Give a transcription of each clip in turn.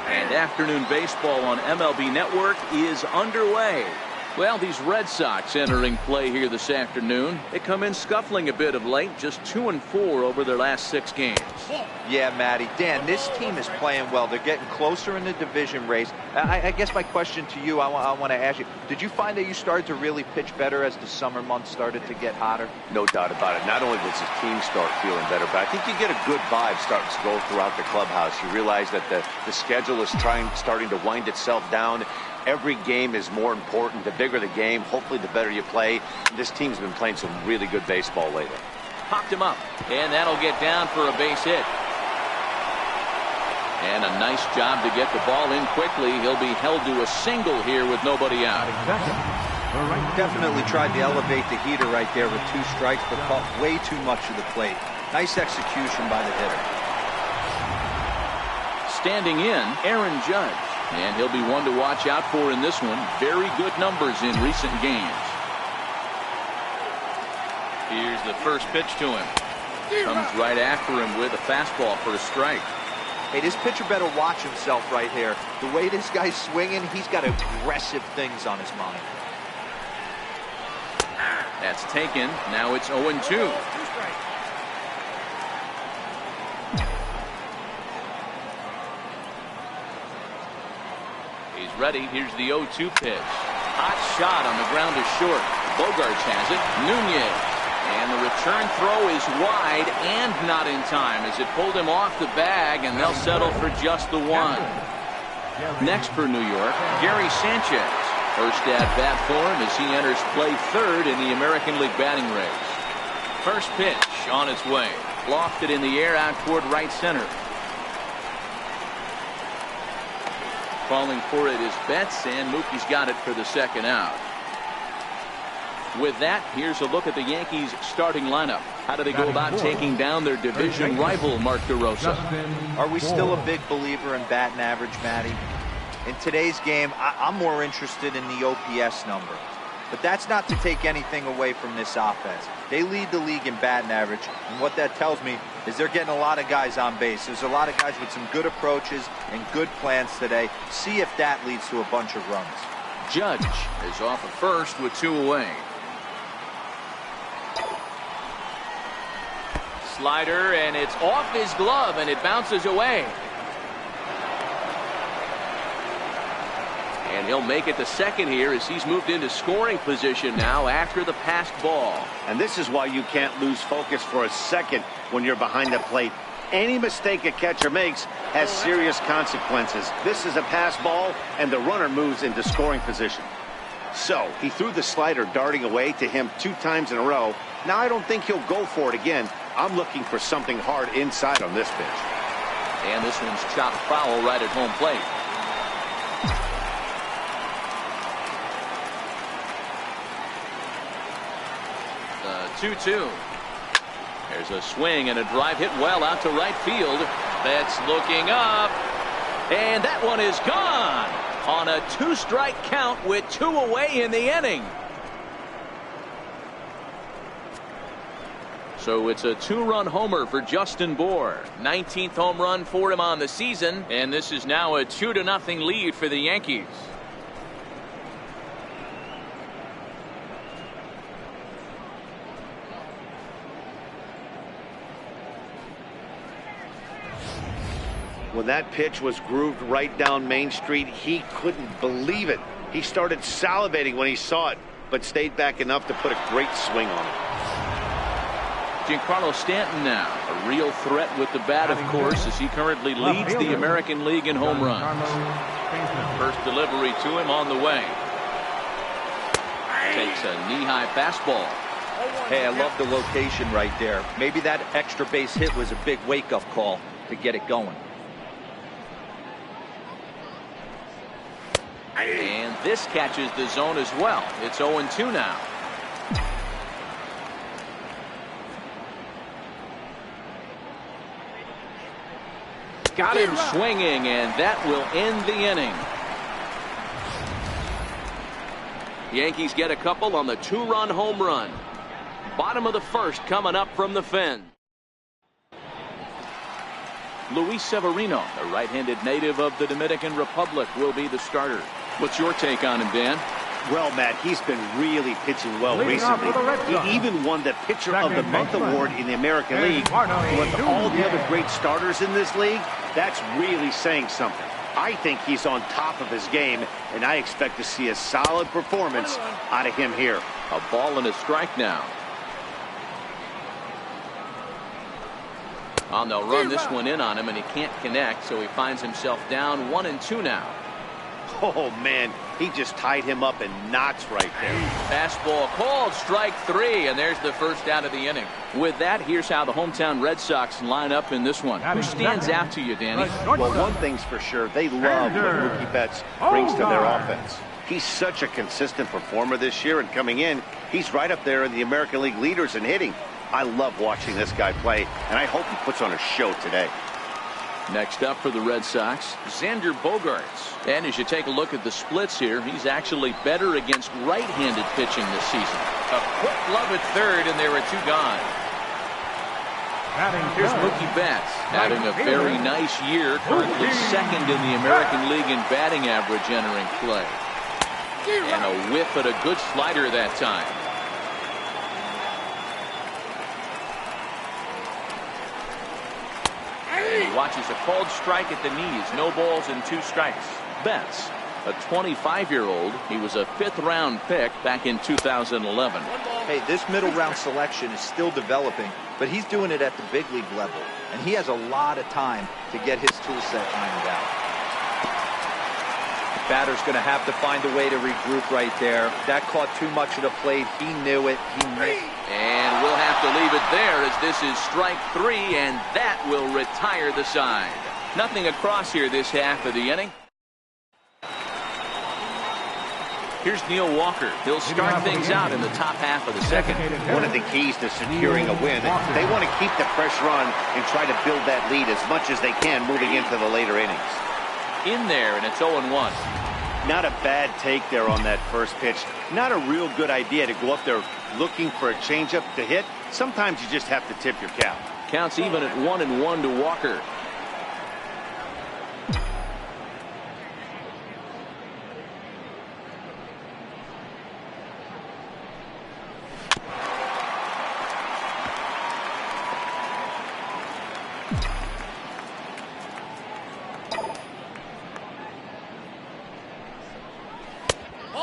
And afternoon baseball on MLB Network is underway. Well, these Red Sox entering play here this afternoon. They come in scuffling a bit of late, just 2-4 over their last 6 games. Yeah, Matty. Dan, this team is playing well. They're getting closer in the division race. I guess my question to you, I want to ask you, did you find that you started to really pitch better as the summer months started to get hotter? No doubt about it. Not only does the team start feeling better, but I think you get a good vibe starting to go throughout the clubhouse. You realize that the schedule is starting to wind itself down. Every game is more important. The bigger the game, hopefully the better you play. This team's been playing some really good baseball lately. Popped him up, and that'll get down for a base hit. And a nice job to get the ball in quickly. He'll be held to a single here with nobody out. Definitely tried to elevate the heater right there with 2 strikes, but caught way too much of the plate. Nice execution by the hitter. Standing in, Aaron Judge. And he'll be one to watch out for in this one. Very good numbers in recent games. Here's the first pitch to him. Comes right after him with a fastball for a strike. Hey, this pitcher better watch himself right here. The way this guy's swinging, he's got aggressive things on his mind. That's taken. Now it's 0-2. He's ready. Here's the 0-2 pitch. Hot shot on the ground to short. Bogarts has it. Nunez. And the return throw is wide and not in time as it pulled him off the bag, and they'll settle for just the 1. Next for New York, Gary Sanchez. First at bat for him as he enters play 3rd in the American League batting race. First pitch on its way. Lofted in the air out toward right center. Calling for it is Betts, and Mookie's got it for the 2nd out. With that, here's a look at the Yankees starting lineup. How do they go about taking down their division rival, Mark DeRosa? Are we still a big believer in batting average, Matty? In today's game, I'm more interested in the OPS number. But that's not to take anything away from this offense. They lead the league in batting average, and what that tells me is they're getting a lot of guys on base. There's a lot of guys with some good approaches and good plans today. See if that leads to a bunch of runs. Judge is off at first with 2 away. Slider, and it's off his glove, and it bounces away. And he'll make it to second here as he's moved into scoring position now after the passed ball. And this is why you can't lose focus for a second when you're behind the plate. Any mistake a catcher makes has serious consequences. This is a pass ball, and the runner moves into scoring position. So he threw the slider darting away to him 2 times in a row. Now I don't think he'll go for it again. I'm looking for something hard inside on this pitch. And this one's chopped foul right at home plate. The 2-2. There's a swing and a drive hit well out to right field. That's looking up. And that one is gone on a 2-strike count with 2 away in the inning. So it's a 2-run homer for Justin Bour. 19th home run for him on the season, and this is now a 2-0 lead for the Yankees. When that pitch was grooved right down Main Street, he couldn't believe it. He started salivating when he saw it, but stayed back enough to put a great swing on it. Giancarlo Stanton now, a real threat with the bat, of course, as he currently leads the American League in home runs. First delivery to him on the way. Takes a knee-high fastball. Hey, I love the location right there. Maybe that extra base hit was a big wake-up call to get it going. And this catches the zone as well. It's 0-2 now. Got him swinging, and that will end the inning. Yankees get a couple on the 2-run home run. Bottom of the 1st coming up from the Fen. Luis Severino, a right-handed native of the Dominican Republic, will be the starter. What's your take on him, Dan? Well, Matt, he's been really pitching well recently. He even won the Pitcher of the Month award in the American League. With all the other great starters in this league, that's really saying something. I think he's on top of his game, and I expect to see a solid performance out of him here. A ball and a strike now. They'll run this one in on him, and he can't connect, so he finds himself down 1-2 now. Oh, man, he just tied him up in knots right there. Fastball called, strike 3, and there's the first out of the inning. With that, here's how the hometown Red Sox line up in this one. Who stands out to you, Danny? Well, one thing's for sure, they love what Mookie Betts brings to their offense. He's such a consistent performer this year, and coming in, he's right up there in the American League leaders in hitting. I love watching this guy play, and I hope he puts on a show today. Next up for the Red Sox, Xander Bogaerts. And as you take a look at the splits here, he's actually better against right-handed pitching this season. A quick glove at third, and there are 2 gone. Here's Mookie Betts, having a very nice year, currently second in the American League in batting average entering play. And a whiff at a good slider that time. He watches a called strike at the knees. No balls and 2 strikes. Betts, a 25-year-old. He was a 5th-round pick back in 2011. Hey, this middle-round selection is still developing, but he's doing it at the big league level, and he has a lot of time to get his tool set ironed out. Batter's going to have to find a way to regroup right there. That caught too much of the plate. He knew it. He missed. And we'll have to leave it there as this is strike 3, and that will retire the side. Nothing across here this half of the inning. Here's Neil Walker. He'll start things out in the top half of the second. One of the keys to securing a win, they want to keep the pressure on and try to build that lead as much as they can moving into the later innings. In there, and it's 0-1. Not a bad take there on that first pitch. Not a real good idea to go up there looking for a changeup to hit. Sometimes you just have to tip your cap. Counts even at 1-1 to Walker.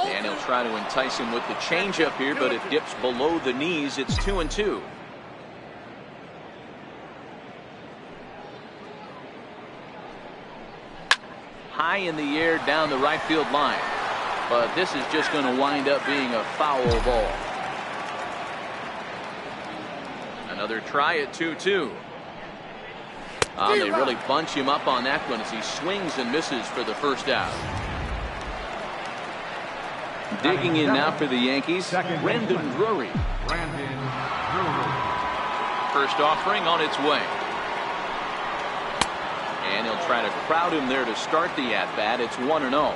And he'll try to entice him with the changeup here, but it dips below the knees. It's 2-2. High in the air down the right field line. But this is just going to wind up being a foul ball. Another try at 2-2. They really bunch him up on that one as he swings and misses for the first out. Digging in now for the Yankees, Brandon Drury. First offering on its way. And he'll try to crowd him there to start the at-bat. It's 1-0.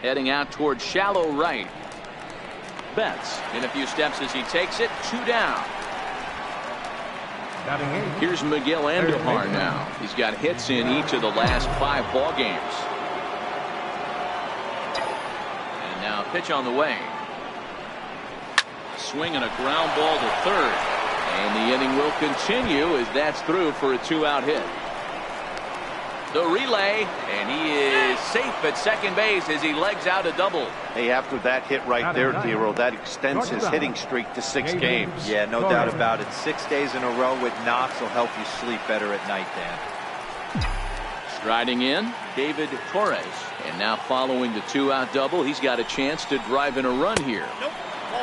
Heading out towards shallow right. Betts in a few steps as he takes it. 2 down. Here's Miguel Andujar now. He's got hits in each of the last 5 ball games. And now pitch on the way. Swing and a ground ball to third. And the inning will continue as that's through for a 2-out hit. The relay, and he is safe at second base as he legs out a double. Hey, after that hit right there, Dero, that extends his hitting streak to 6 games. Yeah, no doubt about it. 6 days in a row with knocks will help you sleep better at night, Dan. Striding in, David Torres. And now following the 2-out double, he's got a chance to drive in a run here.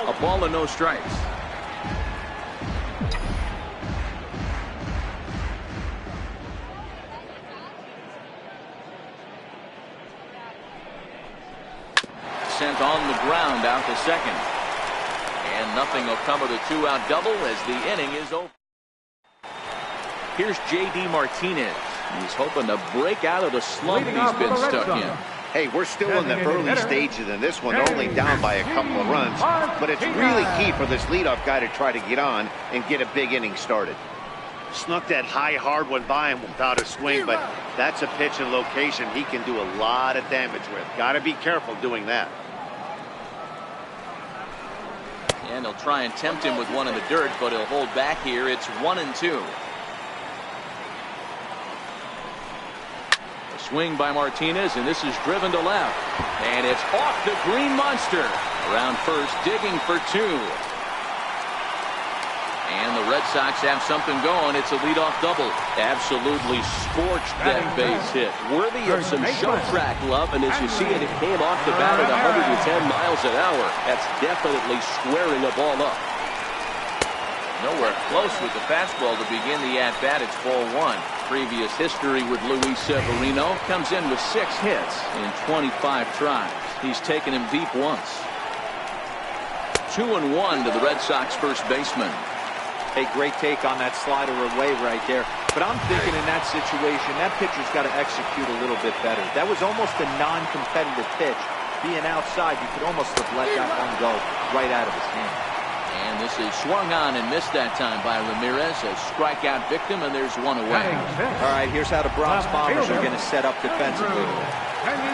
A ball and no strikes. Sent on the ground out to second. And nothing will come of the 2-out double as the inning is over. Here's J.D. Martinez. He's hoping to break out of the slump he's been stuck in. Hey, we're still in the early stages in this one. They're only down by a couple of runs, but it's really key for this leadoff guy to try to get on and get a big inning started. Snuck that high hard one by him without a swing, but that's a pitch and location he can do a lot of damage with. Got to be careful doing that. And he'll try and tempt him with one in the dirt, but he'll hold back here. It's 1-2. A swing by Martinez, and this is driven to left. And it's off the green monster. Around first, digging for 2. And the Red Sox have something going. It's a leadoff double. Absolutely scorched that base hit. Worthy of some show track love, and as you see it, it came off the bat at 110 miles an hour. That's definitely squaring a ball up. Nowhere close with the fastball to begin the at-bat. It's ball 1. Previous history with Luis Severino. Comes in with 6 hits in 25 tries. He's taken him deep once. 2-1 to the Red Sox first baseman. A great take on that slider away right there. But I'm thinking in that situation, that pitcher's got to execute a little bit better. That was almost a non-competitive pitch. Being outside, you could almost have let that one go right out of his hand. And this is swung on and missed that time by Ramirez. A strikeout victim, and there's one away. All right, here's how the Bronx Bombers are going to set up defensively.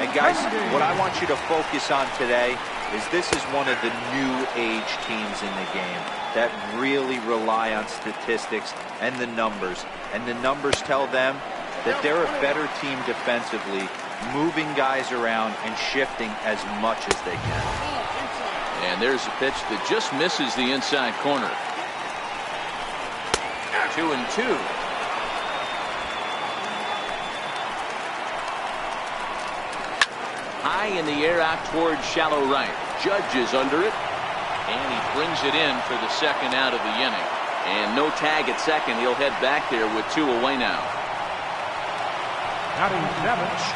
And guys, what I want you to focus on today is this is one of the new age teams in the game that really rely on statistics and the numbers. And the numbers tell them that they're a better team defensively, moving guys around and shifting as much as they can. And there's a pitch that just misses the inside corner. 2-2. High in the air out towards shallow right. Judge is under it. And he brings it in for the second out of the inning. And no tag at second. He'll head back there with 2 away now.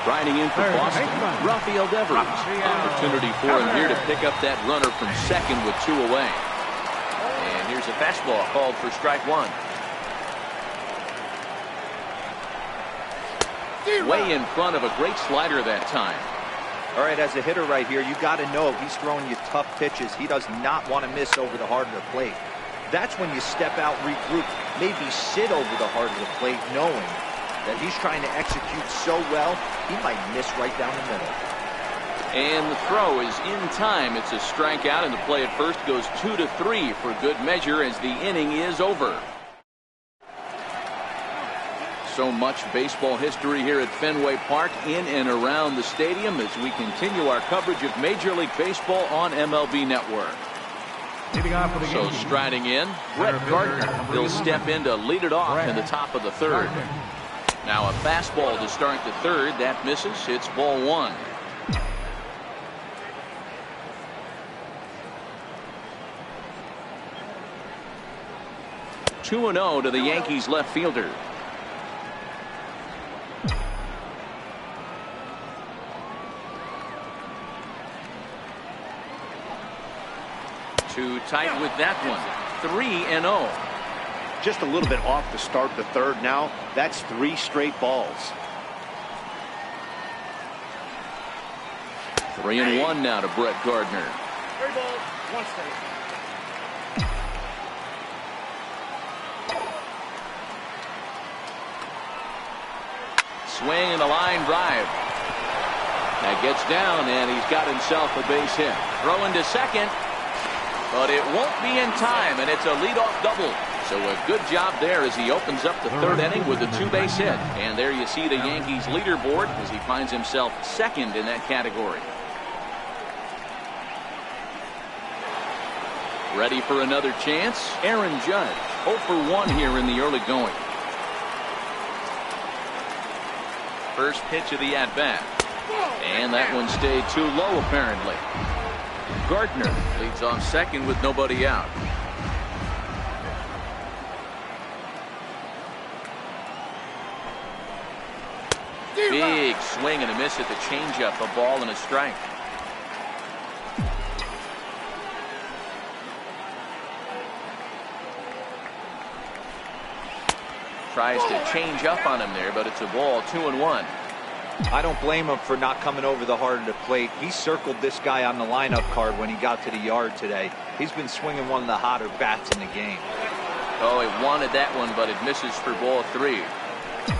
Striding in for Boston, Rafael Devers. Opportunity for him here to pick up that runner from second with 2 away. And here's a fastball called for strike 1. Way in front of a great slider that time. All right, as a hitter right here, you got to know if he's throwing you tough pitches, he does not want to miss over the heart of the plate. That's when you step out, regroup, maybe sit over the heart of the plate, knowing that he's trying to execute so well, he might miss right down the middle. And the throw is in time. It's a strikeout, and the play at first goes 2-3 for good measure as the inning is over. So much baseball history here at Fenway Park, in and around the stadium, as we continue our coverage of Major League Baseball on MLB Network. So striding in, Brett Gardner. He'll step in to lead it off in the top of the third. Now a fastball to start the third. That misses. It's ball 1. (2-0) to the Yankees left fielder. Too tight with that one. 3-0. Just a little bit off to start the third now. That's 3 straight balls. 3-1 now to Brett Gardner. 3 balls, 1 strike. Swing and a line drive. That gets down, and he's got himself a base hit. Throwing to second, but it won't be in time, and it's a leadoff double. So a good job there as he opens up the third inning with a 2-base hit. And there you see the Yankees leaderboard as he finds himself second in that category. Ready for another chance? Aaron Judge, 0 for 1 here in the early going. First pitch of the at-bat. And that one stayed too low, apparently. Gardner leads off second with nobody out. Big swing and a miss at the changeup. A ball and a strike. Tries to change up on him there, but it's a ball. 2-1. I don't blame him for not coming over the heart of the plate. He circled this guy on the lineup card when he got to the yard today. He's been swinging one of the hotter bats in the game. Oh, he wanted that one, but it misses for ball 3.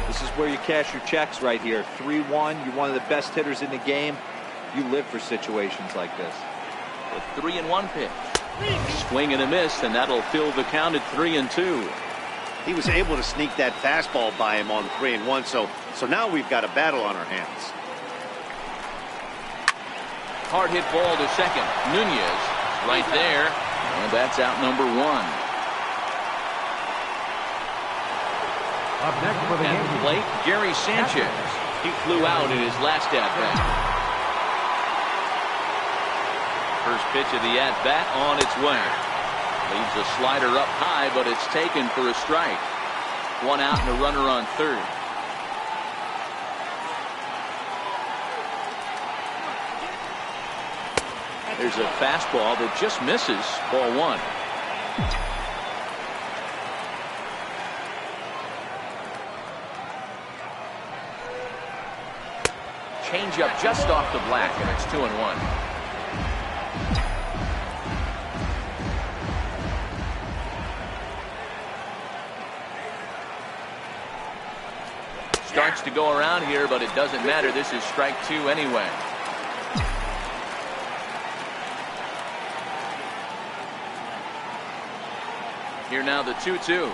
This is where you cash your checks right here. 3-1. You're one of the best hitters in the game. You live for situations like this. The 3-1 pitch. Swing and a miss, and that'll fill the count at 3-2. He was able to sneak that fastball by him on 3-1, so now we've got a battle on our hands. Hard hit ball to second. Nunez right there, and that's out number 1. Up next for the At Yankee, the plate, Gary Sanchez. He flew out in his last at-bat. First pitch of the at-bat on its way. Leaves a slider up high, but it's taken for a strike. 1 out and a runner on third. There's a fastball that just misses. Ball 1. Changeup just off the black, and it's 2-1. Starts to go around here, but it doesn't matter. This is strike 2 anyway. Here now the 2-2.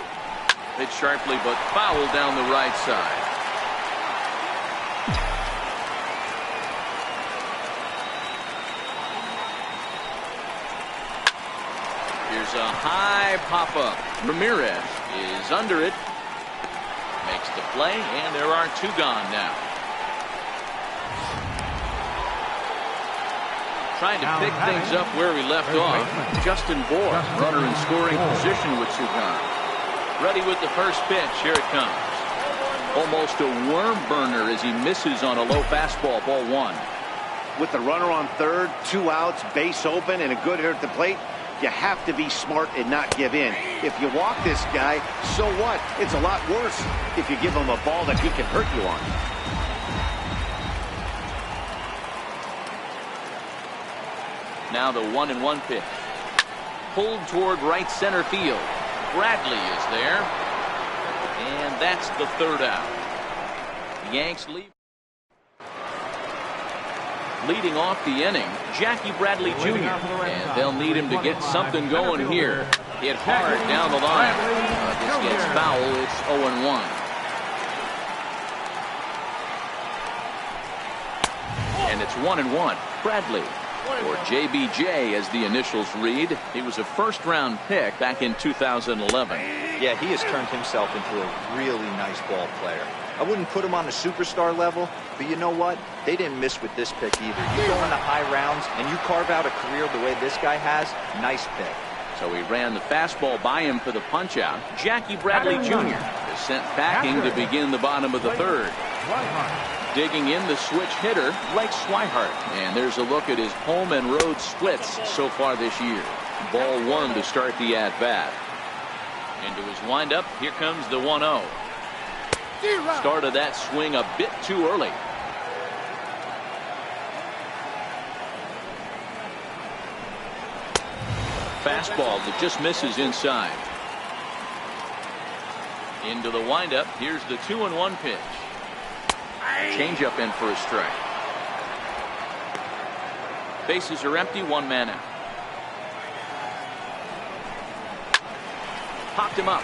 Hit sharply, but foul down the right side. Here's a high pop-up. Ramirez is under it. Makes the play, and there are 2 gone now. Trying to pick things up where we left off. Justin Bohr, runner in scoring position with 2 gone. Ready with the first pitch. Here it comes. Almost a worm burner as he misses on a low fastball. Ball 1. With the runner on third, 2 outs, base open, and a good hitter at the plate, you have to be smart and not give in. If you walk this guy, so what? It's a lot worse if you give him a ball that he can hurt you on. Now the 1-1 pitch. Pulled toward right center field. Bradley is there. And that's the 3rd out. The Yanks lead. Leading off the inning, Jackie Bradley Jr. And they'll need him to get something going here. Hit hard down the line. This gets foul. It's 0-1. And it's 1-1. Bradley, or JBJ as the initials read. He was a first-round pick back in 2011. Yeah, he has turned himself into a really nice ball player. I wouldn't put him on the superstar level, but you know what? They didn't miss with this pick either. You go into high rounds and you carve out a career the way this guy has, nice pick. So he ran the fastball by him for the punch-out. Jackie Bradley Jr. is sent packing to begin the bottom of the 3rd. Digging in the switch hitter, Blake Swihart. And there's a look at his home and road splits so far this year. Ball 1 to start the at-bat. Into his windup, here comes the 1-0. Started that swing a bit too early. Fastball that just misses inside. Into the windup. Here's the 2-1 pitch. Changeup in for a strike. Bases are empty. 1 man out. Popped him up.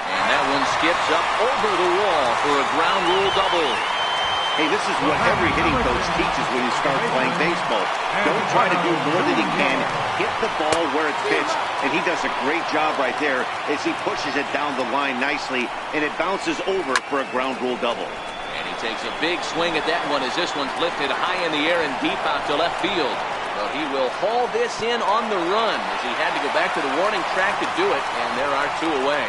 And that one skips up over the wall for a ground rule double. Hey, this is what every hitting coach teaches when you start playing baseball. Don't try to do more than you can. Hit the ball where it's pitched, and he does a great job right there as he pushes it down the line nicely, and it bounces over for a ground rule double. And he takes a big swing at that one as this one's lifted high in the air and deep out to left field. But he will haul this in on the run as he had to go back to the warning track to do it, and there are 2 away.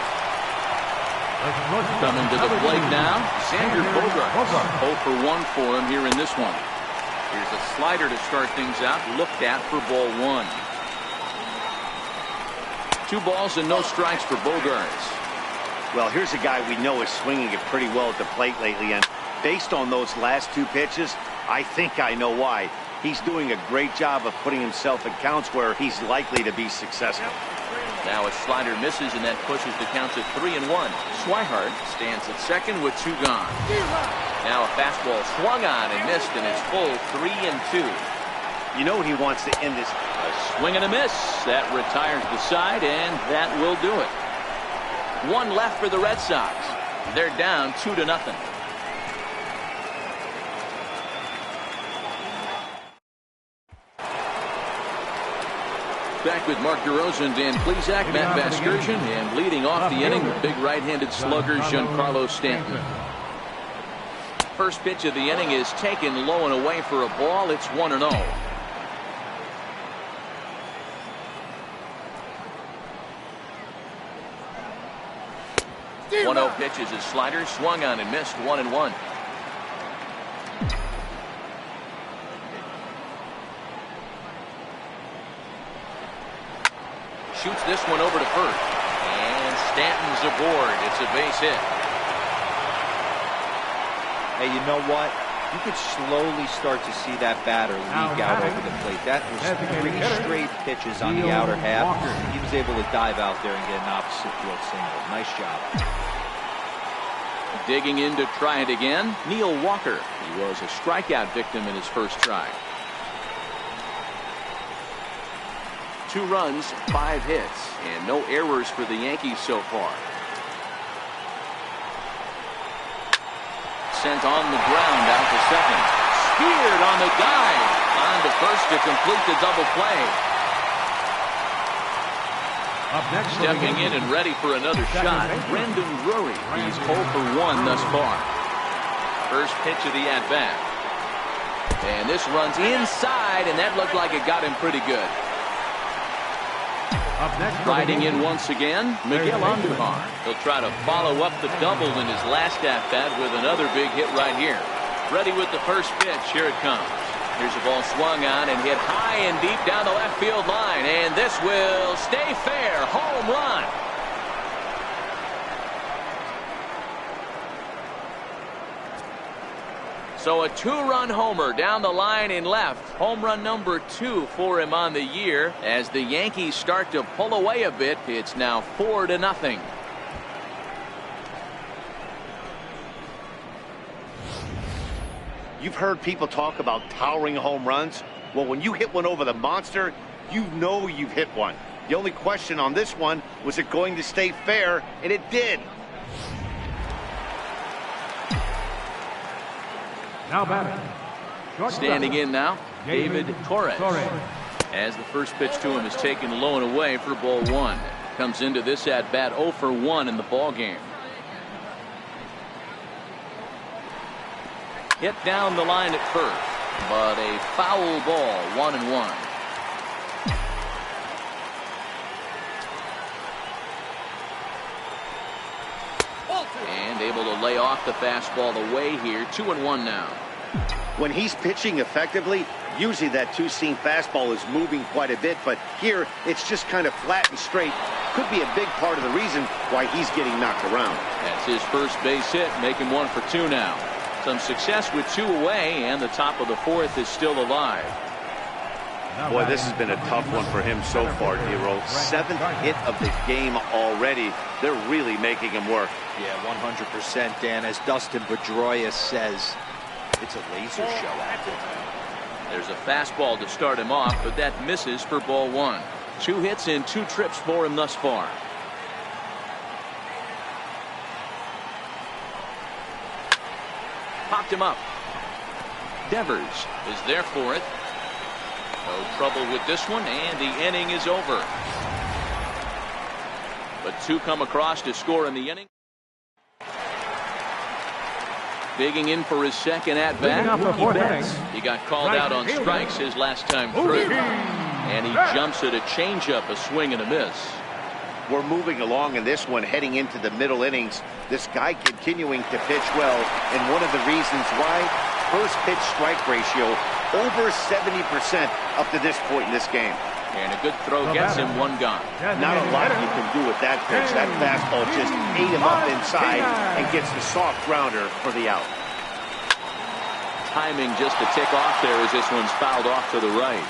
Coming to the plate now, Xander Bogaerts. 0 for 1 for him here in this one. Here's a slider to start things out, looked at for ball 1. 2 balls and no strikes for Bogaerts. Well, here's a guy we know is swinging it pretty well at the plate lately, and based on those last 2 pitches, I think I know why. He's doing a great job of putting himself in counts where he's likely to be successful. Now a slider misses, and that pushes the counts at 3-1. Swihart stands at second with 2 gone. Now a fastball swung on and missed, and it's full 3-2. You know what he wants to end this. A swing and a miss. That retires the side, and that will do it. 1 left for the Red Sox. They're down 2-0. Back with Mark DeRosa and Dan Plesac, Matt Vasgersian, and leading off the inning, the big right-handed slugger, Giancarlo Stanton. First pitch of the inning is taken low and away for a ball. It's 1-0. One-0 pitch is his slider, swung on and missed. 1-1. Shoots this one over to first, and Stanton's aboard. It's a base hit. Hey, you know what? You could slowly start to see that batter leak out over the plate. That was 3 straight pitches on the outer half. He was able to dive out there and get an opposite field single. Nice job. Digging in to try it again, Neil Walker. He was a strikeout victim in his first try. 2 runs, 5 hits, and no errors for the Yankees so far. Sent on the ground out to second. Speared on the dive. On to first to complete the double play. Up next, stepping in and ready for another shot, Brendan Drury. He's 0 for 1 thus far. First pitch of the at-bat. And this runs inside, and that looked like it got him pretty good. Up next, riding in once again, Miguel Andujar. He'll try to follow up the double in his last at-bat with another big hit right here. Ready with the first pitch. Here it comes. Here's a ball swung on and hit high and deep down the left field line. And this will stay fair. Home run. So a 2-run homer down the line in left. Home run number 2 for him on the year. As the Yankees start to pull away a bit, it's now 4-0. You've heard people talk about towering home runs. Well, when you hit one over the monster, you know you've hit one. The only question on this one, was it going to stay fair? And it did. Now batting. Standing in now, David Torres. As the first pitch to him is taken low and away for ball 1. Comes into this at bat 0 for 1 in the ball game. Hit down the line at first, but a foul ball. 1-1. And able to lay off the fastball away here. 2-1 now. When he's pitching effectively, usually that 2-seam fastball is moving quite a bit, but here it's just kind of flat and straight. Could be a big part of the reason why he's getting knocked around. That's his first base hit, making 1 for 2 now. Some success with 2 away, and the top of the 4th is still alive. Boy, this has been a tough one for him so far, D-Roll. 7th hit of the game already. They're really making him work. Yeah, 100%, Dan. As Dustin Pedroia says, it's a laser show out there. There's a fastball to start him off, but that misses for ball 1. 2 hits and 2 trips for him thus far. Popped him up. Devers is there for it. No trouble with this one, and the inning is over. But 2 come across to score in the inning. Digging in for his second at-bat, Mookie Betts. He got called out on strikes his last time through. And he jumps at a changeup, a swing and a miss. We're moving along in this one, heading into the middle innings. This guy continuing to pitch well, and one of the reasons why, first pitch strike ratio over 70% up to this point in this game. And a good throw gets him one gone. Not a lot you can do with that pitch. That fastball just ate him up inside and gets the soft grounder for the out. Timing just a tick off there as this one's fouled off to the right.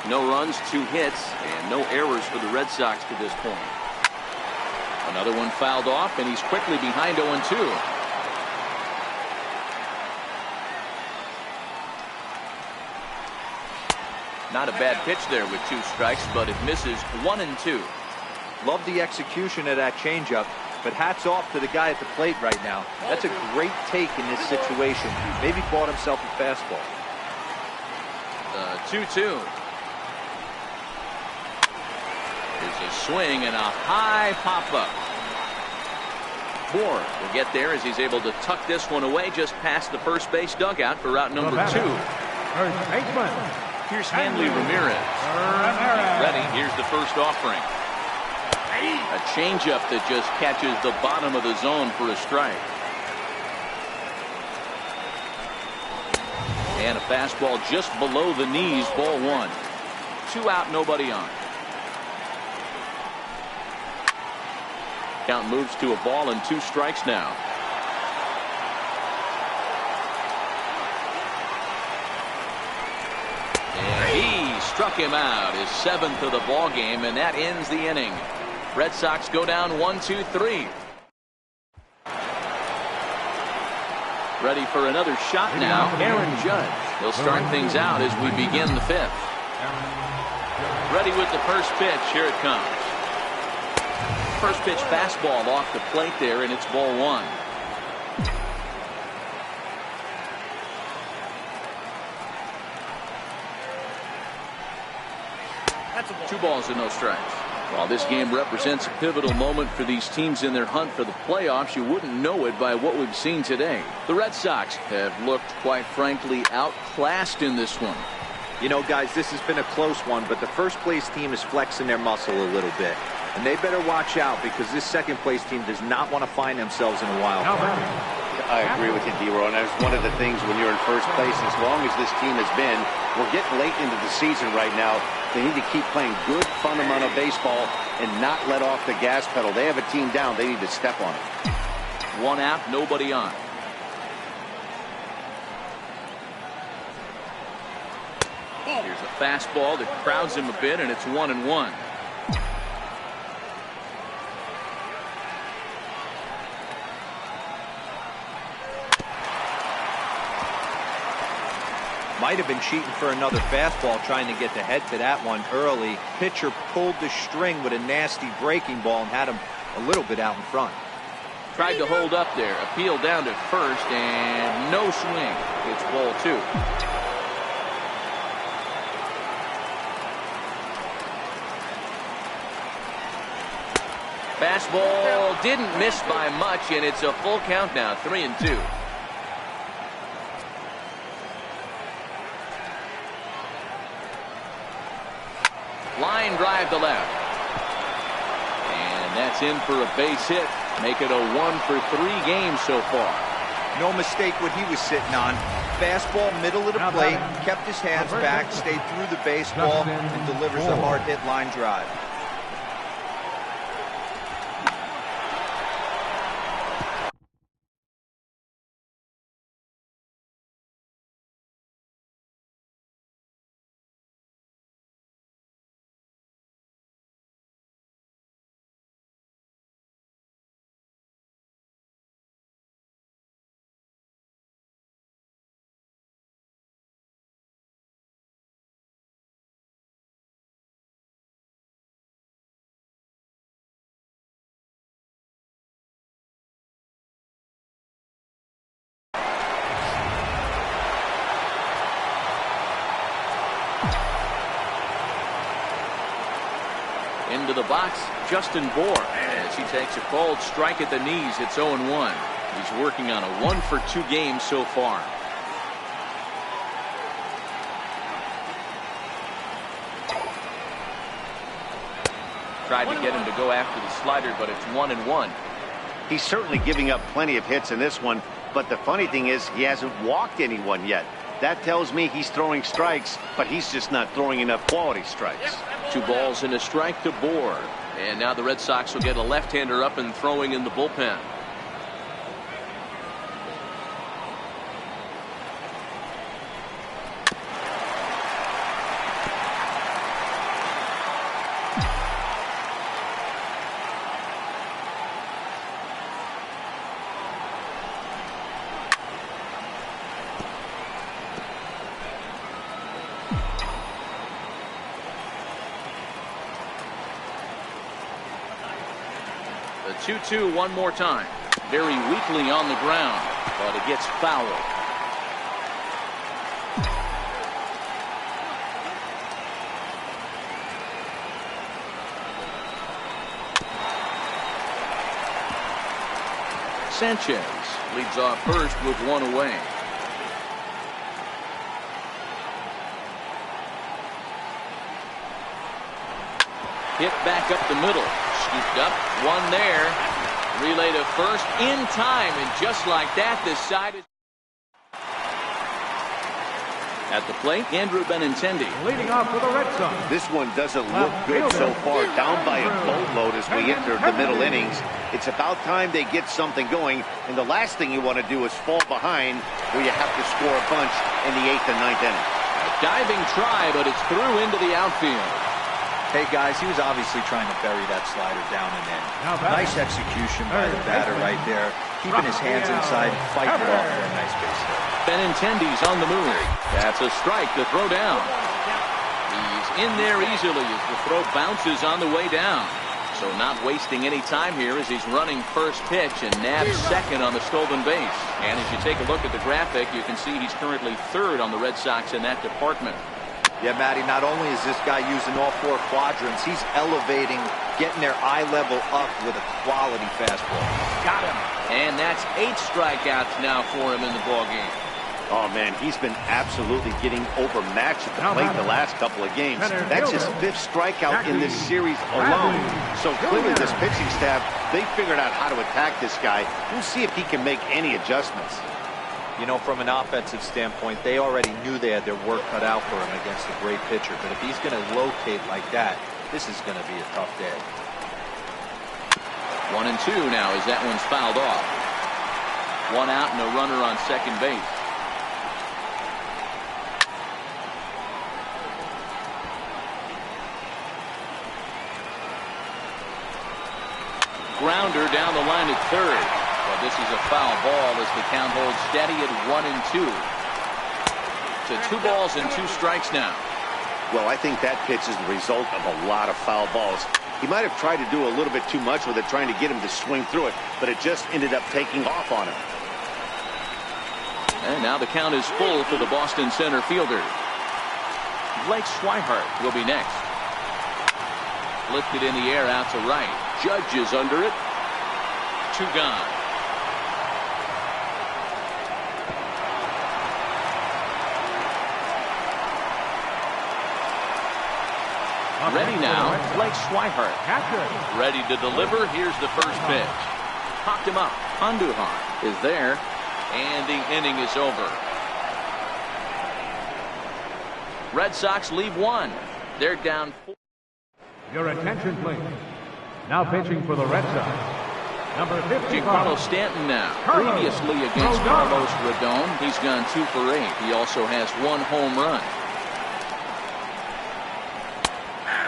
No runs, 2 hits, and no errors for the Red Sox to this point. Another one fouled off, and he's quickly behind 0-2. Not a bad pitch there with 2 strikes, but it misses 1-2. Love the execution of that changeup, but hats off to the guy at the plate right now. That's a great take in this situation. Maybe bought himself a fastball. 2-2. There's a swing and a high pop-up. Moore will get there as he's able to tuck this one away just past the first base dugout for route number 2. Here's Hanley Ramirez. Ready. Here's the first offering. A changeup that just catches the bottom of the zone for a strike. And a fastball just below the knees, ball 1. 2 out, nobody on. Count moves to a ball and 2 strikes now. And he struck him out, his 7th of the ball game, and that ends the inning. Red Sox go down 1-2-3. Ready for another shot now, Aaron Judge. He'll start things out as we begin the 5th. Ready with the first pitch. Here it comes. First pitch fastball off the plate there, and it's ball 1. That's 2 balls and no strikes. While this game represents a pivotal moment for these teams in their hunt for the playoffs, you wouldn't know it by what we've seen today. The Red Sox have looked, quite frankly, outclassed in this one. You know, guys, this has been a close one, but the first place team is flexing their muscle a little bit. And they better watch out because this second place team does not want to find themselves in a wild card. I agree with you, D-Roy, and that's one of the things when you're in first place, as long as this team has been, we're getting late into the season right now. They need to keep playing good fundamental baseball and not let off the gas pedal. They have a team down. They need to step on it. 1 out, nobody on. Here's a fastball that crowds him a bit, and it's 1-1. Might have been cheating for another fastball, trying to get the head to that one early. Pitcher pulled the string with a nasty breaking ball and had him a little bit out in front. Tried to hold up there, appealed down to first, and no swing. It's ball 2. Fastball didn't miss by much, and it's a full count now, 3-2. Line drive to left. And that's in for a base hit. Make it a 1-for-3 game so far. No mistake what he was sitting on. Fastball middle of the plate, kept his hands back, stayed through the baseball, and delivers a hard hit line drive. Into the box, Justin Bour, as he takes a called strike at the knees. It's 0-1. He's working on a 1-for-2 game so far. Tried to get him to go after the slider, but it's 1-1. He's certainly giving up plenty of hits in this one, but the funny thing is he hasn't walked anyone yet. That tells me he's throwing strikes, but he's just not throwing enough quality strikes. 2 balls and a strike to Bohr. And now the Red Sox will get a left-hander up and throwing in the bullpen. The 2-2 one more time. Very weakly on the ground, but it gets fouled. Sanchez leads off first with 1 away. Hit back up the middle. Scooped up, 1 there. Relay to first in time, and just like that, this side is at the plate. Andrew Benintendi. Leading off for the Red Sox. This one doesn't look good so far. Down by a boatload as we enter the middle innings. It's about time they get something going, and the last thing you want to do is fall behind where you have to score a bunch in the 8th and 9th inning. A diving try, but it's through into the outfield. Hey, guys, he was obviously trying to bury that slider down and in. Nice execution by the batter right there. Keeping his hands inside and fighting it off for a nice base hit. Benintendi's on the move. That's a strike to throw down. He's in there easily as the throw bounces on the way down. So not wasting any time here as he's running first pitch and nabs second on the stolen base. And as you take a look at the graphic, you can see he's currently 3rd on the Red Sox in that department. Yeah, Matty, not only is this guy using all 4 quadrants, he's elevating, getting their eye level up with a quality fastball. Got him. And that's 8 strikeouts now for him in the ballgame. Oh, man, he's been absolutely getting overmatched at the plate the last couple of games. That's his 5th strikeout in this series alone. So clearly this pitching staff, they figured out how to attack this guy. We'll see if he can make any adjustments. You know, from an offensive standpoint, they already knew they had their work cut out for him against a great pitcher. But if he's going to rotate like that, this is going to be a tough day. 1-2 now as that one's fouled off. 1 out and a runner on second base. Grounder down the line at third. Well, this is a foul ball as the count holds steady at 1-2. So 2 balls and 2 strikes now. Well, I think that pitch is the result of a lot of foul balls. He might have tried to do a little bit too much with it, trying to get him to swing through it, but it just ended up taking off on him. And now the count is full for the Boston center fielder. Blake Swihart will be next. Lifted in the air out to right. Judge is under it. 2 gone. Ready now, Blake Swihart. Ready to deliver. Here's the first pitch. Popped him up. Andujar is there, and the inning is over. Red Sox leave 1. They're down 4. Your attention, please. Now pitching for the Red Sox, number 55. Giancarlo Stanton now. Previously against Carlos Rodon, he's gone 2 for 8. He also has 1 home run.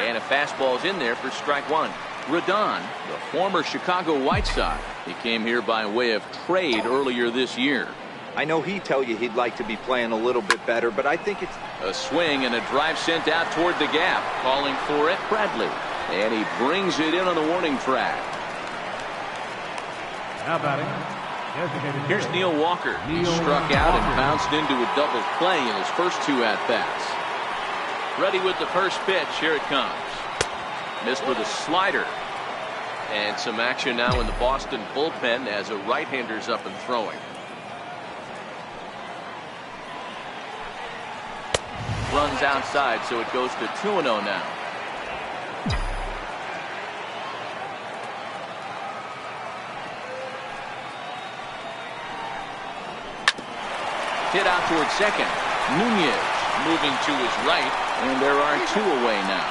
And a fastball's in there for strike 1. Rodon, the former Chicago White Sox. He came here by way of trade earlier this year. I know he'd tell you he'd like to be playing a little bit better, but I think it's a swing and a drive sent out toward the gap. Calling for it, Bradley. And he brings it in on the warning track. Now batting. Here's Neil Walker. He struck out and bounced into a double play in his first 2 at-bats. Ready with the first pitch. Here it comes. Missed with a slider. And some action now in the Boston bullpen as a right-hander's up and throwing. Runs outside, so it goes to 2-0 now. Hit out towards second. Nunez moving to his right, and there are 2 away now.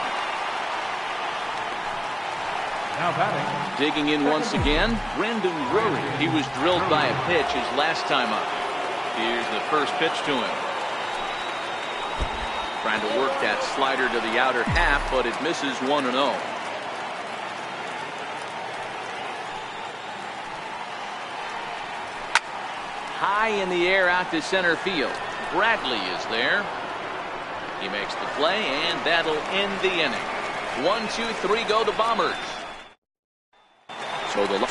Now batting. Digging in once again, Brendan Drury. He was drilled by a pitch his last time up. Here's the first pitch to him. Trying to work that slider to the outer half, but it misses 1-0. High in the air out to center field. Bradley is there. He makes the play, and that'll end the inning. 1, 2, 3 go the Bombers. So the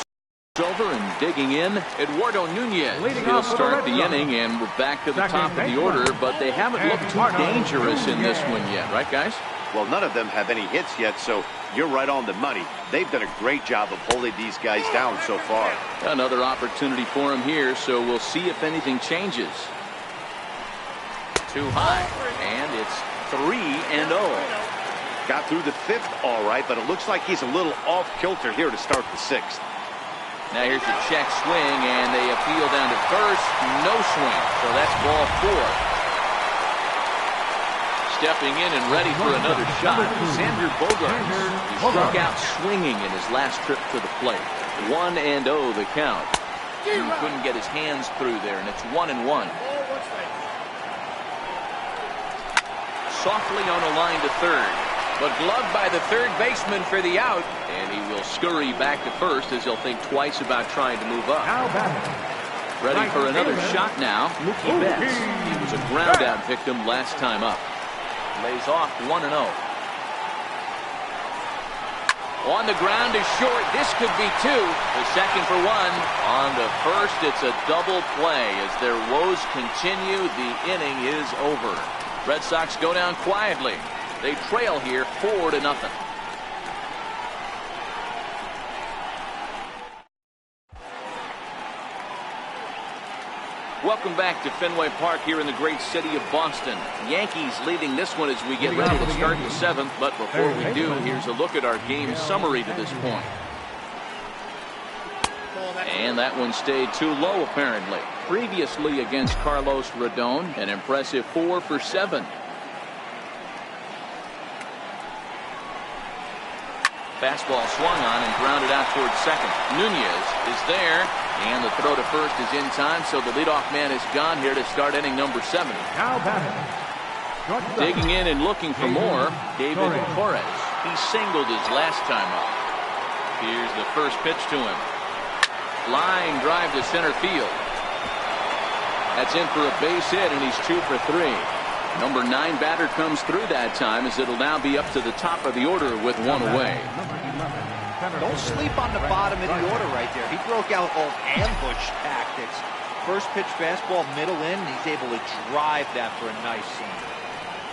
over and digging in, Eduardo Nunez. He'll start the inning, and we're back to the top of the order, but they haven't looked too dangerous in this one yet, right, guys? Well, none of them have any hits yet, so you're right on the money. They've done a great job of holding these guys down so far. Another opportunity for him here, so we'll see if anything changes. Too high, and it's 3-0. Got through the 5th all right, but it looks like he's a little off kilter here to start the 6th. Now here's the check swing, and they appeal down to first. No swing, so that's ball 4. Stepping in and ready for another shot, Xander Bogaerts. He struck out swinging in his last trip to the plate. 1-0 the count. He couldn't get his hands through there, and it's 1-1. Softly on a line to third, but gloved by the third baseman for the out, and he will scurry back to first as he'll think twice about trying to move up. Ready for another shot now, Mookie Betts. He was a ground out victim last time up. Lays off 1-0. On the ground is short. This could be 2. The second for 1. On to first, it's a double play. As their woes continue, the inning is over. Red Sox go down quietly. They trail here 4-0. Welcome back to Fenway Park here in the great city of Boston. Yankees leading this one as we get ready to start the 7th. But before we do, here's a look at our game summary to this point. And that one stayed too low, apparently. Previously against Carlos Rodon, an impressive 4 for 7. Fastball swung on and grounded out towards second. Nunez is there, and the throw to first is in time, so the leadoff man is gone here to start inning number 7. Now batting. Digging in and looking for more, David Torres. He singled his last time up. Here's the first pitch to him. Line drive to center field. That's in for a base hit, and he's 2 for 3. Number 9 batter comes through that time, as it'll now be up to the top of the order with 1 away. Don't sleep on the bottom of the order right there. He broke out old ambush tactics. First pitch fastball middle in, and he's able to drive that for a nice seam.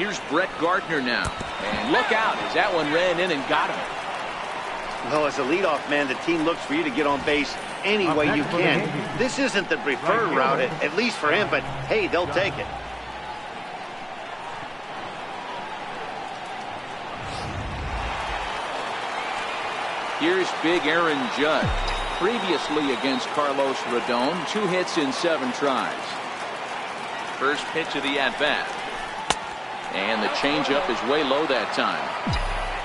Here's Brett Gardner now. And look out as that one ran in and got him. Well, as a leadoff man, the team looks for you to get on base any way you can. This isn't the preferred route, at least for him, but hey, they'll take it. Here's big Aaron Judge. Previously against Carlos Rodon, 2 hits in 7 tries. First pitch of the at-bat. And the changeup is way low that time.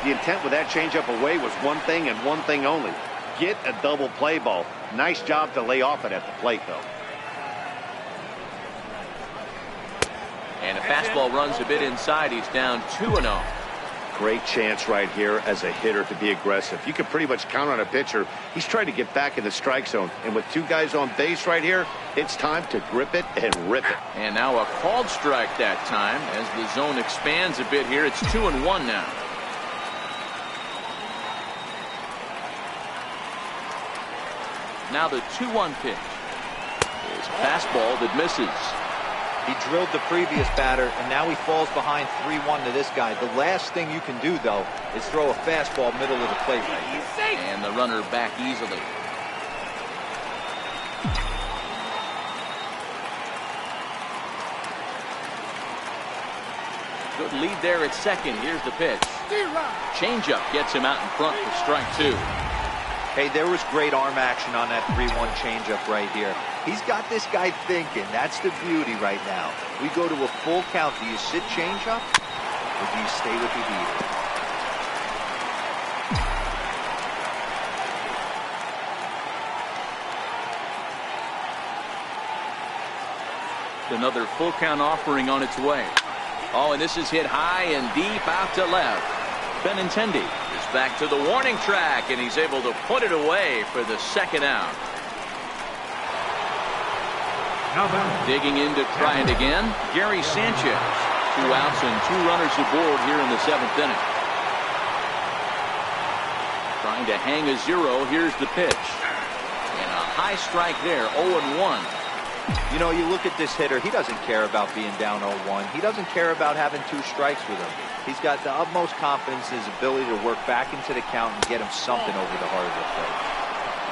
The intent with that changeup away was one thing and one thing only. Get a double play ball. Nice job to lay off it at the plate, though. And a fastball runs a bit inside. He's down 2-0. Great chance right here as a hitter to be aggressive. You can pretty much count on a pitcher. He's trying to get back in the strike zone. And with 2 guys on base right here, it's time to grip it and rip it. And now a called strike that time as the zone expands a bit here. It's 2-1 now. Now the 2-1 pitch. It's a fastball that misses. He drilled the previous batter, and now he falls behind 3-1 to this guy. The last thing you can do, though, is throw a fastball middle of the plate right here. And the runner back easily. Good lead there at second. Here's the pitch. Changeup gets him out in front for strike 2. Hey, there was great arm action on that 3-1 changeup right here. He's got this guy thinking. That's the beauty right now. We go to a full count. Do you sit change up or do you stay with the heater? Another full count offering on its way. Oh, and this is hit high and deep out to left. Benintendi is back to the warning track, and he's able to put it away for the second out. Digging in to try it again, Gary Sanchez. 2 outs and 2 runners aboard here in the 7th inning. Trying to hang a 0. Here's the pitch. And a high strike there, 0-1. You know, you look at this hitter, he doesn't care about being down 0-1. He doesn't care about having 2 strikes with him. He's got the utmost confidence in his ability to work back into the count and get him something over the heart of the plate.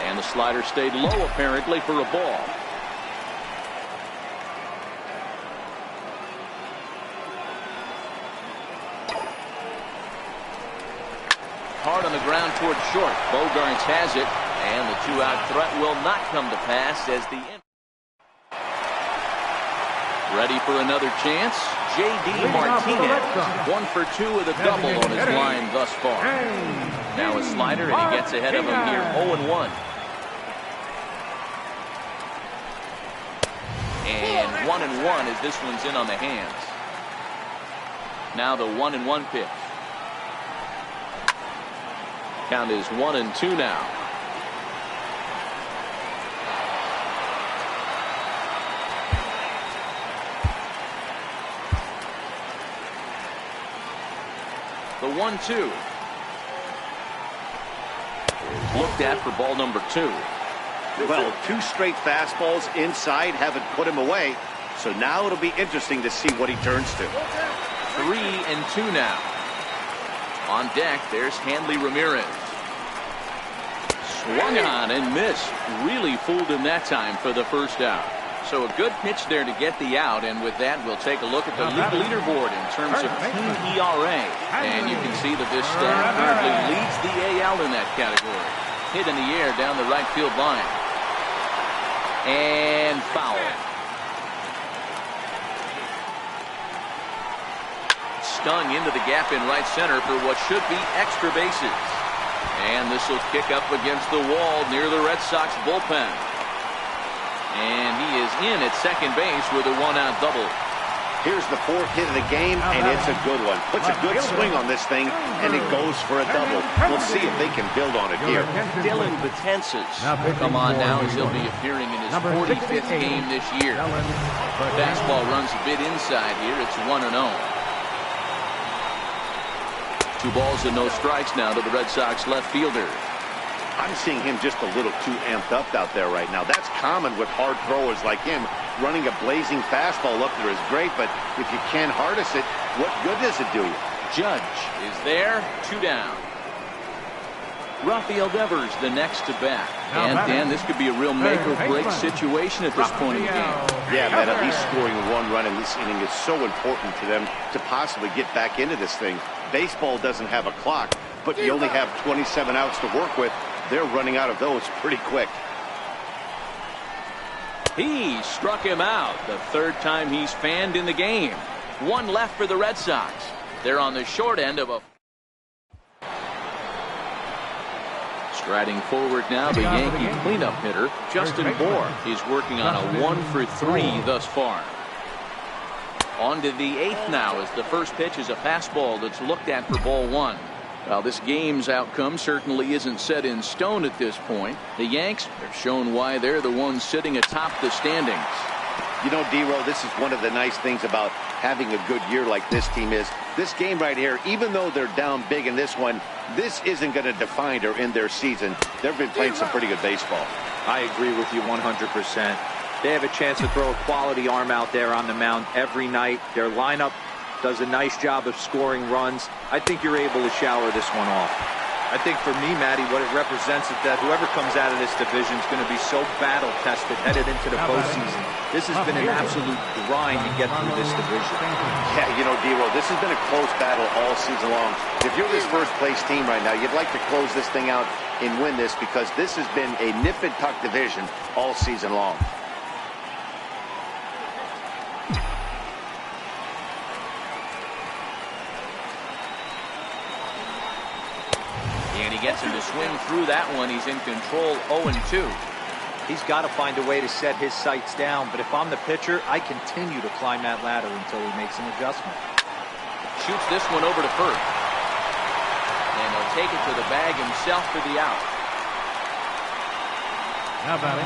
And the slider stayed low apparently for a ball. Hard on the ground toward short. Bogarts has it, and the 2-out threat will not come to pass as the ready for another chance. J.D. Martinez, 1 for 2 with a double on his line thus far. Now a slider, and he gets ahead of him here, 0-1. And 1-1 as this one's in on the hands. Now the 1-1 pitch. Count is 1-2 now. The 1-2 looked at for ball number 2. Well, 2 straight fastballs inside haven't put him away. So now it'll be interesting to see what he turns to. 3-2 now. On deck, there's Hanley Ramirez. Swung on and missed. Really fooled him that time for the first out. So a good pitch there to get the out, and with that we'll take a look at the league leaderboard in terms of team ERA. And you can see that this staff currently leads the AL in that category. Hit in the air down the right field line. And foul. Stung into the gap in right center for what should be extra bases. And this will kick up against the wall near the Red Sox bullpen. And he is in at second base with a 1-out double. Here's the 4th hit of the game, and it's a good one. Puts a good swing on this thing, and it goes for a double. We'll see if they can build on it here. Dylan Betances will come on now as he'll be appearing in his 45th game this year. Fastball runs a bit inside here. It's 1-0. 2 balls and no strikes now to the Red Sox left fielder. I'm seeing him just a little too amped up out there right now. That's common with hard throwers like him. Running a blazing fastball up there is great, but if you can't harness it, what good does it do you? Judge is there, 2 down. Rafael Devers the next to bat. And Dan, this could be a real make or break situation at this point in the game. Yeah, man, at least scoring 1 run in this inning is so important to them to possibly get back into this thing. Baseball doesn't have a clock, but you only have 27 outs to work with. They're running out of those pretty quick. He struck him out the 3rd time he's fanned in the game. 1 left for the Red Sox. They're on the short end of a... Striding forward now, the Yankee cleanup hitter, Justin Bour. He's working on a 1 for 3 thus far. On to the 8th now as the first pitch is a fastball that's looked at for ball 1. Well, this game's outcome certainly isn't set in stone at this point. The Yanks have shown why they're the ones sitting atop the standings. You know, D-Row, this is one of the nice things about having a good year like this team is. This game right here, even though they're down big in this one, this isn't going to define or end their season. They've been playing some pretty good baseball. I agree with you 100%. They have a chance to throw a quality arm out there on the mound every night. Their lineup does a nice job of scoring runs. I think you're able to shower this one off. I think for me, Matty, what it represents is that whoever comes out of this division is going to be so battle-tested headed into the postseason. This has been an absolute grind to get through this division. Yeah, you know, D-Row, this has been a close battle all season long. If you're this first-place team right now, you'd like to close this thing out and win this because this has been a nip-and-tuck division all season long. gets him to swing through that one. He's in control 0-2. He's got to find a way to set his sights down, but if I'm the pitcher, I continue to climb that ladder until he makes an adjustment. Shoots this one over to first. And he'll take it to the bag himself for the out.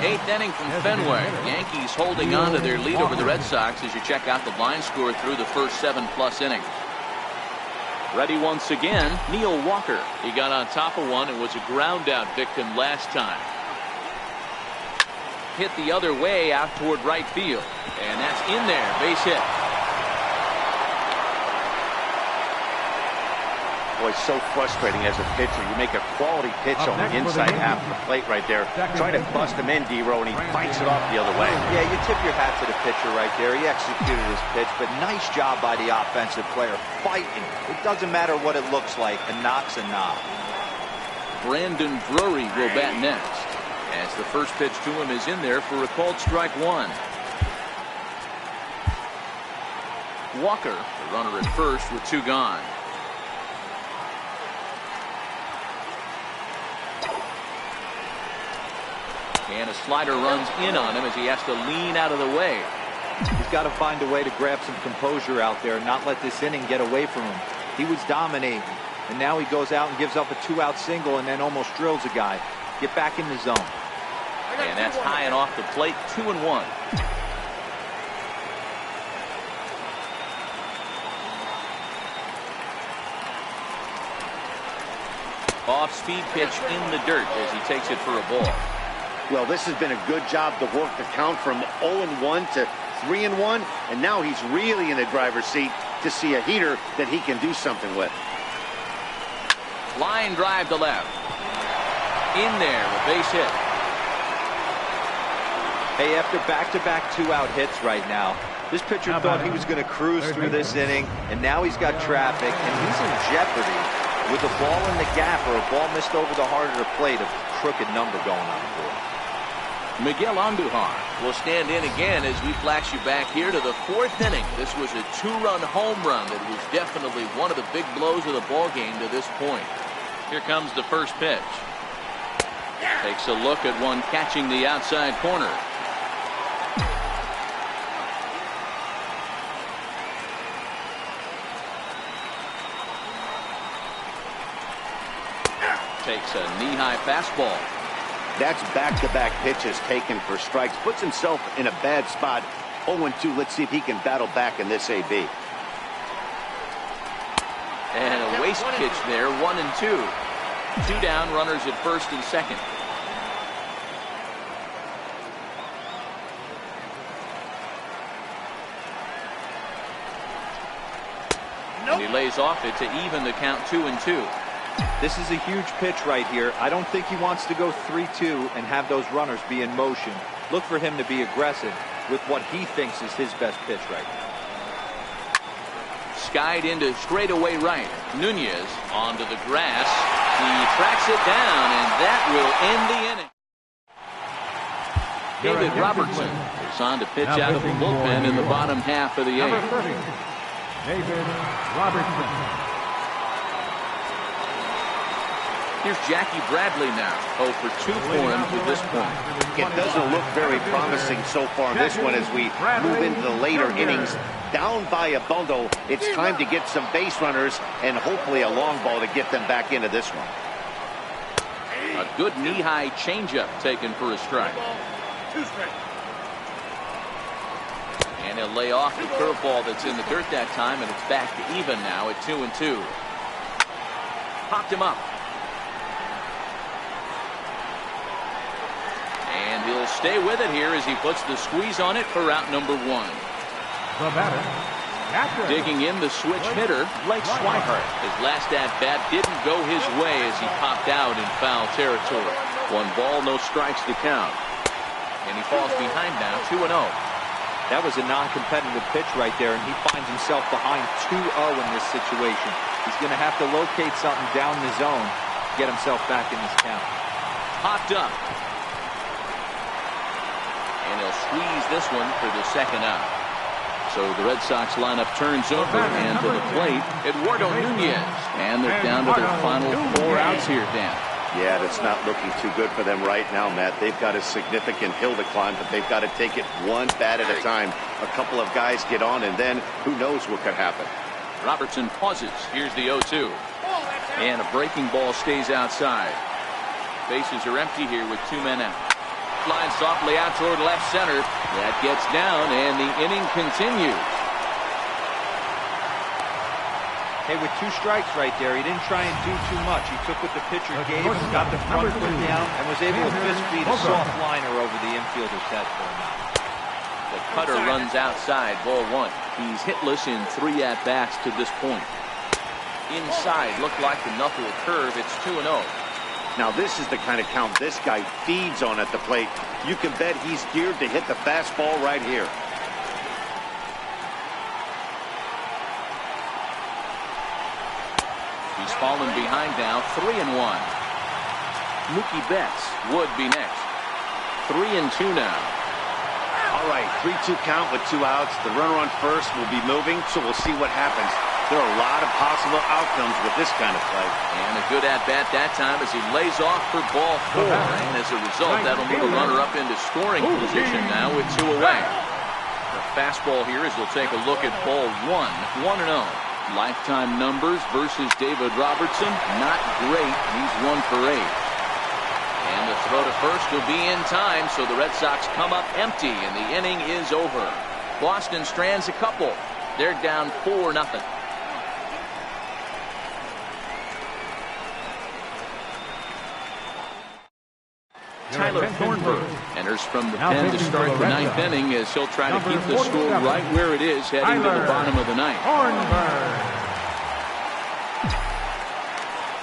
Eighth inning from Fenway. Yankees holding on to their lead over the Red Sox as you check out the line score through the first 7+ innings. Ready once again, Neil Walker. He got on top of one and was a ground out victim last time. Hit the other way out toward right field. And that's in there. Base hit. Boy, so frustrating as a pitcher. You make a quality pitch on the inside half of the plate right there. Try to bust him in, D-Row, and he fights it off the other way. Yeah, you tip your hat to the pitcher right there. He executed his pitch, but nice job by the offensive player. Fighting. It doesn't matter what it looks like. A knock's a knock. Brandon Drury will bat next, as the first pitch to him is in there for a called strike one. Walker, the runner at first with 2 gone. And a slider runs in on him as he has to lean out of the way. He's got to find a way to grab some composure out there and not let this inning get away from him. He was dominating, and now he goes out and gives up a 2-out single and then almost drills a guy. Get back in the zone. And that's high and off the plate, 2-1. Off-speed pitch in the dirt as he takes it for a ball. Well, this has been a good job to work the count from 0-1 to 3-1, and now he's really in the driver's seat to see a heater that he can do something with. Line drive to left. In there, a base hit. Hey, after back-to-back 2-out hits right now, this pitcher thought he was going to cruise through this inning, and now he's got traffic, and he's in jeopardy with a ball in the gap or a ball missed over the heart of the plate, a crooked number going on for him. Miguel Andujar will stand in again as we flash you back here to the 4th inning. This was a 2-run home run that was definitely one of the big blows of the ball game to this point. Here comes the first pitch. Takes a look at one catching the outside corner. Takes a knee-high fastball. That's back-to-back pitches taken for strikes. Puts himself in a bad spot. 0-2. Let's see if he can battle back in this AB. And a waste pitch there, 1-2. 2 down, runners at first and second. And he lays off it to even the count 2-2. This is a huge pitch right here. I don't think he wants to go 3-2 and have those runners be in motion. Look for him to be aggressive with what he thinks is his best pitch right now. Skied into straightaway right. Nunez onto the grass. He tracks it down, and that will end the inning. David Robertson is on to pitch out of the bullpen in the bottom half of the 8th. David Robertson. Here's Jackie Bradley now. 0 for 2 for him to this point. It doesn't look very promising so far in this one as we move into the later innings. Down by a bundle, it's time to get some base runners and hopefully a long ball to get them back into this one. A good knee-high changeup taken for a strike. And he'll lay off the curveball that's in the dirt that time, and it's back to even now at 2-2. Popped him up. And he'll stay with it here as he puts the squeeze on it for out number 1. The batter, catcher. Digging in the switch hitter, Blake Swihart. His last at-bat didn't go his way as he popped out in foul territory. 1 ball, no strikes to count. And he falls behind now, 2-0. That was a non-competitive pitch right there, and he finds himself behind 2-0 in this situation. He's going to have to locate something down the zone to get himself back in this count. Popped up. And he'll squeeze this one for the second out. So the Red Sox lineup turns over, and to the plate, Eduardo Nunez. And they're down to their final 4 outs here, Dan. Yeah, that's not looking too good for them right now, Matt. They've got a significant hill to climb, but they've got to take it one bat at a time. A couple of guys get on, and then who knows what could happen. Robertson pauses. Here's the 0-2. And a breaking ball stays outside. Bases are empty here with 2 men out. Flying softly out toward left center. That gets down, and the inning continues. Hey, with 2 strikes right there, he didn't try and do too much. He took what the pitcher gave him, got the front foot down, and was able to fist feed a soft liner over the infielder's head for him. The cutter runs outside, ball 1. He's hitless in 3 at-bats to this point. Inside, looked like the knuckle curve. It's 2-0. Now this is the kind of count this guy feeds on at the plate. You can bet he's geared to hit the fastball right here. He's fallen behind now, 3-1. Mookie Betts would be next. 3-2 now. All right, 3-2 count with 2 outs. The runner on first will be moving, so we'll see what happens. There are a lot of possible outcomes with this kind of play. And a good at-bat that time as he lays off for ball 4. And as a result, that'll move the runner up into scoring position now with 2 away. The fastball here as he'll take a look at ball 1, 1-0. Lifetime numbers versus David Robertson, not great. He's 1 for 8. And the throw to first will be in time, so the Red Sox come up empty, and the inning is over. Boston strands a couple. They're down 4-0. Tyler Thornburg enters from the pen to start the 9th inning as he'll try to keep the score right where it is heading to the bottom of the 9th.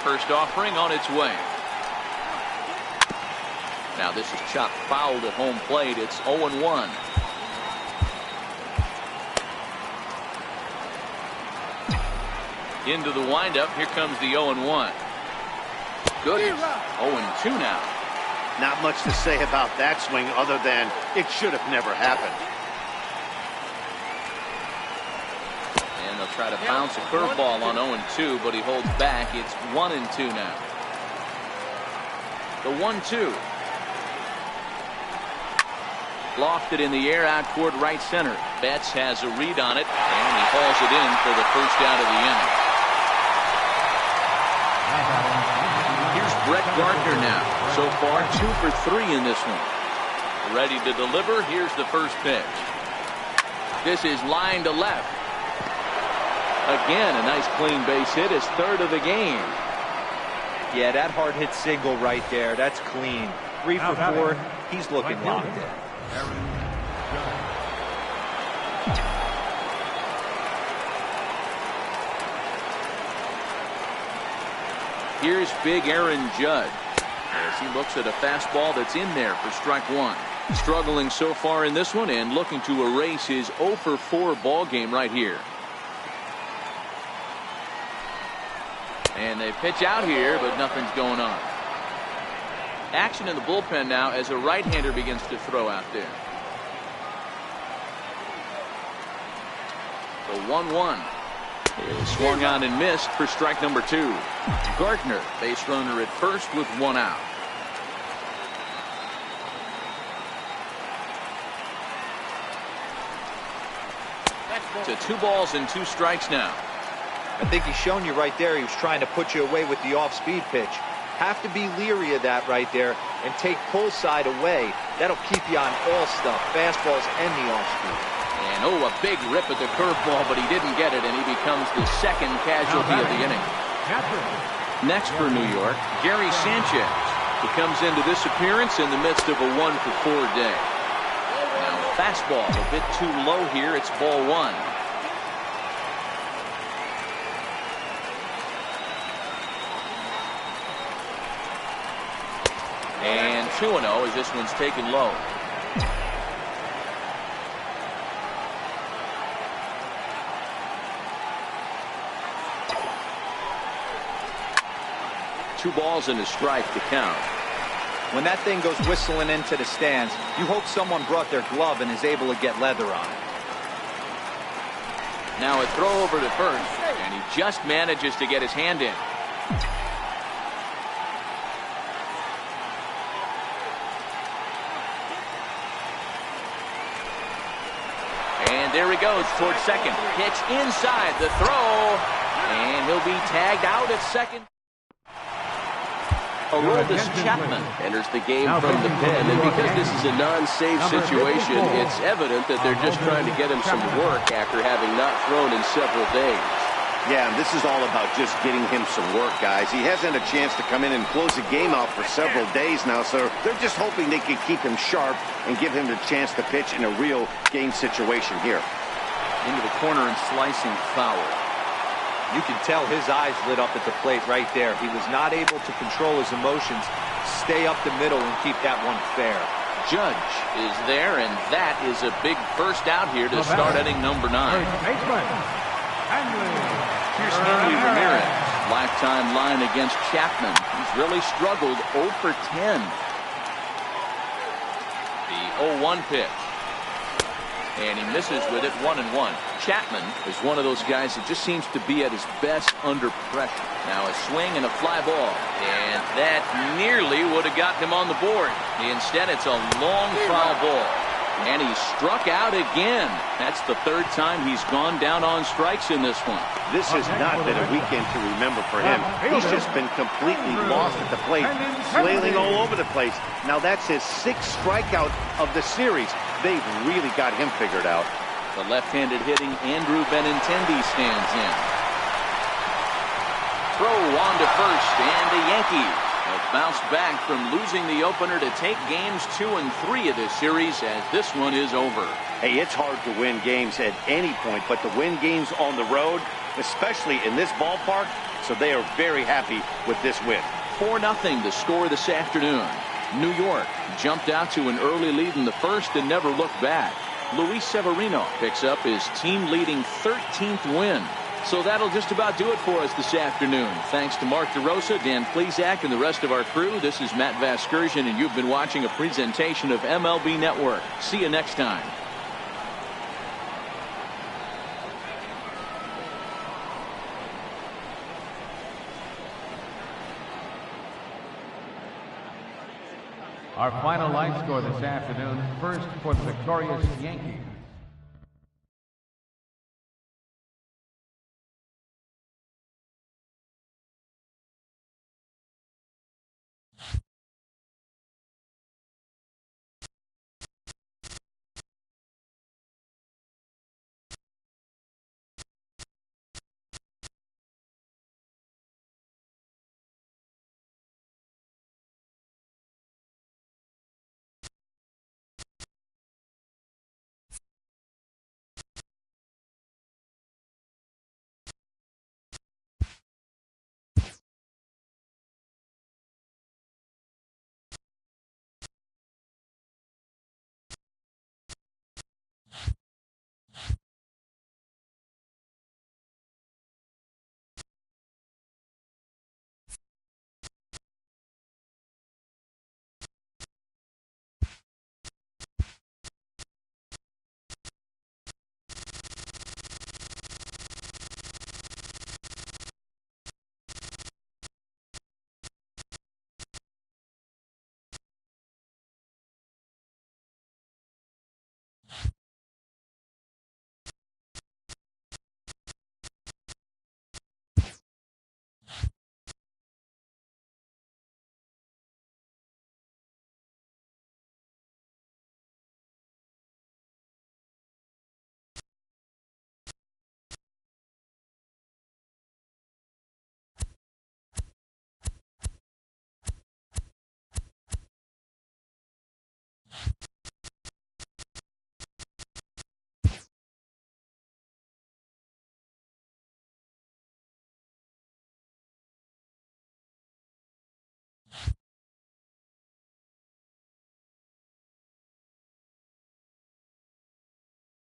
First offering on its way. Now this is chopped fouled at home plate. It's 0-1. Into the windup. Here comes the 0-1. Goodness. 0-2 now. Not much to say about that swing other than it should have never happened. And they'll try to bounce a curveball on 0-2, but he holds back. It's 1-2 now. The 1-2. Lofted in the air out toward right center. Betts has a read on it, and he hauls it in for the first out of the inning. Here's Brett Gardner now. So far, 2 for 3 in this one. Ready to deliver. Here's the first pitch. This is line to left. Again, a nice clean base hit. His 3rd of the game. Yeah, that hard hit single right there. That's clean. 3 for 4. He's looking locked in. Here's big Aaron Judge as he looks at a fastball that's in there for strike 1. Struggling so far in this one and looking to erase his 0 for 4 ball game right here. And they pitch out here, but nothing's going on. Action in the bullpen now as a right-hander begins to throw out there. The 1-1 is swung on and missed for strike number 2. Gardner, base runner at first with 1 out. To 2 balls and 2 strikes now. I think he's shown you right there. He was trying to put you away with the off-speed pitch. Have to be leery of that right there and take pull side away. That'll keep you on all stuff, fastballs and the off-speed. And a big rip at the curveball, but he didn't get it, and he becomes the 2nd casualty of the inning. Next for New York, Gary Sanchez. He comes into this appearance in the midst of a 1 for 4 day. Now fastball a bit too low here. It's ball 1. And 2-0 as this one's taken low. Two balls and a strike to count. When that thing goes whistling into the stands, you hope someone brought their glove and is able to get leather on it. Now a throw over to first, and he just manages to get his hand in. And there he goes towards second. Pitch inside the throw. And he'll be tagged out at second. Aroldis Chapman enters the game from the pen, and because this is a non-save situation, it's evident that they're just trying to get him some work after having not thrown in several days. Yeah, and this is all about just getting him some work, guys. He hasn't had a chance to come in and close the game out for several days now, so they're just hoping they can keep him sharp and give him the chance to pitch in a real game situation here. Into the corner and slicing foul. You can tell his eyes lit up at the plate right there. He was not able to control his emotions, stay up the middle, and keep that one fair. Judge is there, and that is a big first out here to start inning number 9. Here's Hanley Ramirez. Lifetime line against Chapman. He's really struggled 0 for 10. The 0-1 pitch. And he misses with it 1-1. Chapman is one of those guys that just seems to be at his best under pressure. Now a swing and a fly ball. And that nearly would have gotten him on the board. Instead, it's a long foul ball. And he struck out again. That's the 3rd time he's gone down on strikes in this one. This has not been a weekend to remember for him. He's just been completely lost at the plate, flailing all over the place. Now that's his 6th strikeout of the series. They've really got him figured out. The left-handed hitting Andrew Benintendi stands in. Throw on to first, and the Yankees have bounced back from losing the opener to take games 2 and 3 of this series, as this one is over. Hey, it's hard to win games at any point, but to win games on the road, especially in this ballpark, so they are very happy with this win. 4-0 the score this afternoon. New York jumped out to an early lead in the first and never looked back. Luis Severino picks up his team-leading 13th win. So that'll just about do it for us this afternoon. Thanks to Mark DeRosa, Dan Plesac, and the rest of our crew. This is Matt Vasgersian, and you've been watching a presentation of MLB Network. See you next time. Our final line score this afternoon. First for the victorious Yankees,